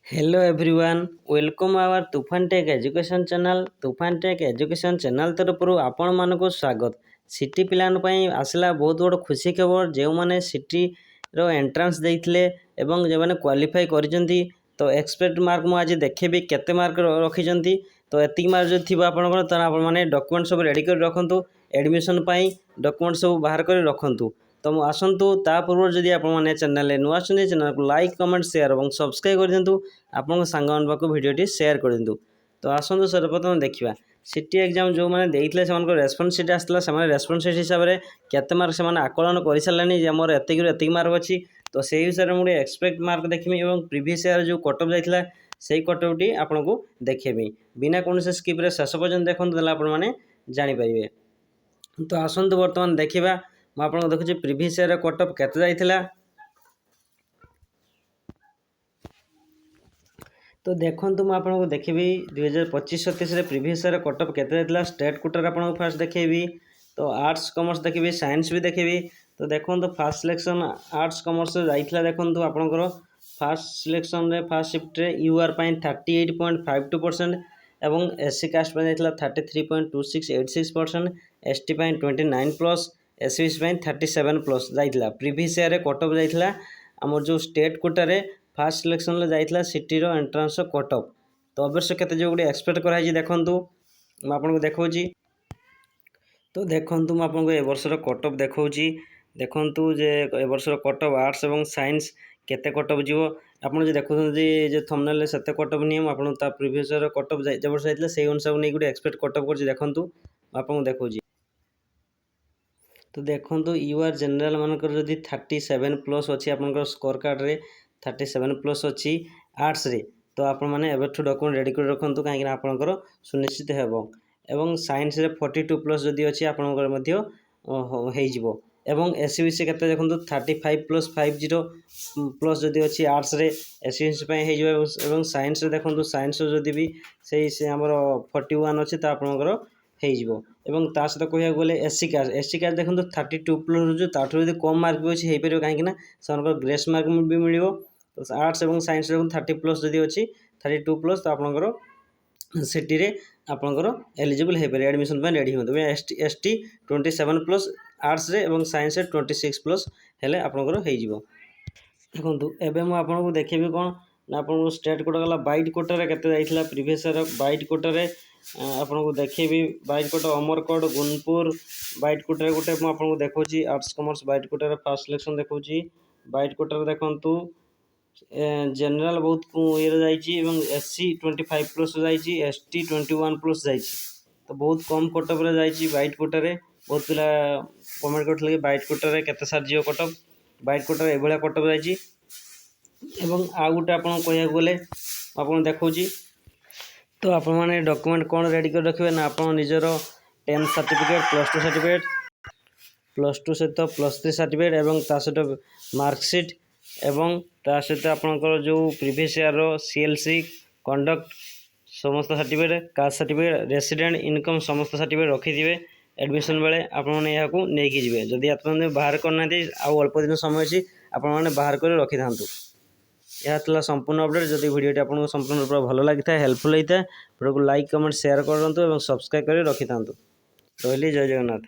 Hello everyone welcome our तुफान take education channel तुफान take education channel तरफ आपण मानक स्वागत। सिटी पिलान पई आसला बहुत बड़ खुशी खबर जो मैंने सिटी रो एंट्रेंस देइथिले एवं जो मैंने क्वालिफाई करिसेंती तो एक्सपेक्ट मार्क मु आज देखेबी केते मार्क रखिसेंती तो एतिक मार्क जो थिबा आपनकर त आपण माने डॉक्यूमेंट सब रेडी कर रखंतु एडमिशन पई डॉक्यूमेंट सब बाहर कर रखंतु। तो आसतु ता पूर्व जदि आपने चैनल नुआ चैनल को लाइक कमेंट शेयर और सब्सक्राइब कर दिंतु आपन सांग पाक वीडियो शेयर कर दिंतु। तो आसतु सर्वप्रथम देखा सिटी एग्जाम जो मैंने देते से रेस्पन्स सीट आसला से रेस्पन्स सीट हिसाब से केते मार्क से आकलन कर सारे मोर एतिक मार्क अच्छी तो से हिसाब से मुझे एक्सपेक्ट मार्क देखी और प्रीवियस ईयर जो कटअप जाता से कटअप टी आपन को देखेबी बिना कौन से स्किप्रे शेष पर्यटन देखते आपने जापर। तो आसतु बर्तमान देखा मुझे देखुची प्रीवियस ईयर कटअप केते जाइथिला। तो देखो मुझे आपको देखी 2025-27 प्रीवियस ईयर कटअप केते जाइथिला स्टेट कोटार आपको फास्ट देखेबी। तो आर्ट्स कॉमर्स देखी साइंस भी देखी। तो देखो फास्ट सिलेक्शन आर्ट्स कॉमर्स जाइथिला देखो आपंकर फास्ट सिलेक्शन रे फास्ट शिफ्ट रे यूआर 38.52% एवं एससी कास्ट जाइथिला 33.2686%, एसटी 29+, एससी 37+ जाइथिला। प्रीवियस ईयर कटअप जाइथिला आमर जो स्टेट कोटार फास्ट सिलेक्शन जाइथिला सिटी रो एंट्रेंस कटअप। तो अवश्य केते जो गुडे एक्सपेक्ट कराई देखंतु म आपनको देखौची। तो देखंतु म आपनको ए वर्षर कटअप देखौची देखंतु जे ए वर्षर कटअप आर्ट्स एवं साइंस केते कटअप जीवो आपन जे देखुछन जे थंबनेल रे सेते कटअप नियम आपन ता प्रीवियस ईयर कटअप जे वर्ष जाइथिला सेही अनुसार नै गुडे एक्सपेक्ट कटअप करछि देखंतु म आपनको देखौची। तो देखो यूआर जनरल मानकर जदि 37+ अच्छी आपंकर स्कोर कार्ड रे 37+ अच्छी आर्ट्स रे तो आपण मैंने एवं डॉक्यूमेंट रेडी कर रखु कहीं आपंकर सुनिश्चित हेब। एवं साइंस रे 42+ जदि अच्छी आपंकर एवं एससीबीसी केते देखो 35+50+ जदि अच्छी आर्ट्स रे एससीबीसी एवं साइंस रे देखो साइंस जदि भी से आमर 41 अच्छी तो आपंकर एवं ता सहित कह गले एससी कास्ट देखो 32+ जो ताठू यदि कम मार्क भी अच्छी हो पार कहीं से ग्रेस मार्क भी मिल। तो आर्ट्स और साइंस 30+ जदि अच्छी 32+ तो आपंकर सिटी रे आपंकर एलिजिबल हो पारे एडमिशन रेडी हूँ। एसटी 27+ आर्ट्स रे और साइंस 26+ हेले आपंकर हो। देखो एवं मुझे देखेबी कौन ना आप स्टेट कोटा गला बाइट कोटार के प्रीवियस ईयर बाइट कोटार आपको देखेबी बाइट कोटा अमरकोट गुनपुर बाइट कोटार गोटे मुझे देखी आर्ट्स कॉमर्स बाइट कोटार फास्ट सिलेक्शन देखी बाइट कोटार देखु जनरल बहुत ये एससी 25+ जाइए एसटी 21+ जाइए तो बहुत कम कटअप जाइए बाइट कोटार बहुत पिला कमेंट करते बाइट कोटार केते सार जीव कटअप बाइट कोटार एभलिया कटअप जाइए। एवं आउ गोटे आप कह गले आप देखी तो आप डॉक्यूमेंट कौन रेडी कर रखिए ना आप निजर 10th सर्टिफिकेट +2 सर्टिफिकेट +2 सहित +3 सर्टिफिकेट एवं ता सहित मार्कशीट एवं ता सहित आपंकर जो प्रीवियस ईयर सीएलसी कंडक्ट समस्त certificate caste certificate resident income समस्त सर्टिफिकेट रखिथे एडमिशन बेले आपने नहीं जी जदि आप बाहर करना आउ अल्प दिन समय अच्छी आपने बाहर कर रखी था। यह संपूर्ण अपडेट जदि वीडियो आपको संपूर्ण रूप भल लगी था हेल्पफुल होता है वीडियो को लाइक कमेंट शेयर करूँ और सब्सक्राइब कर रखी था। रही जय जगन्नाथ।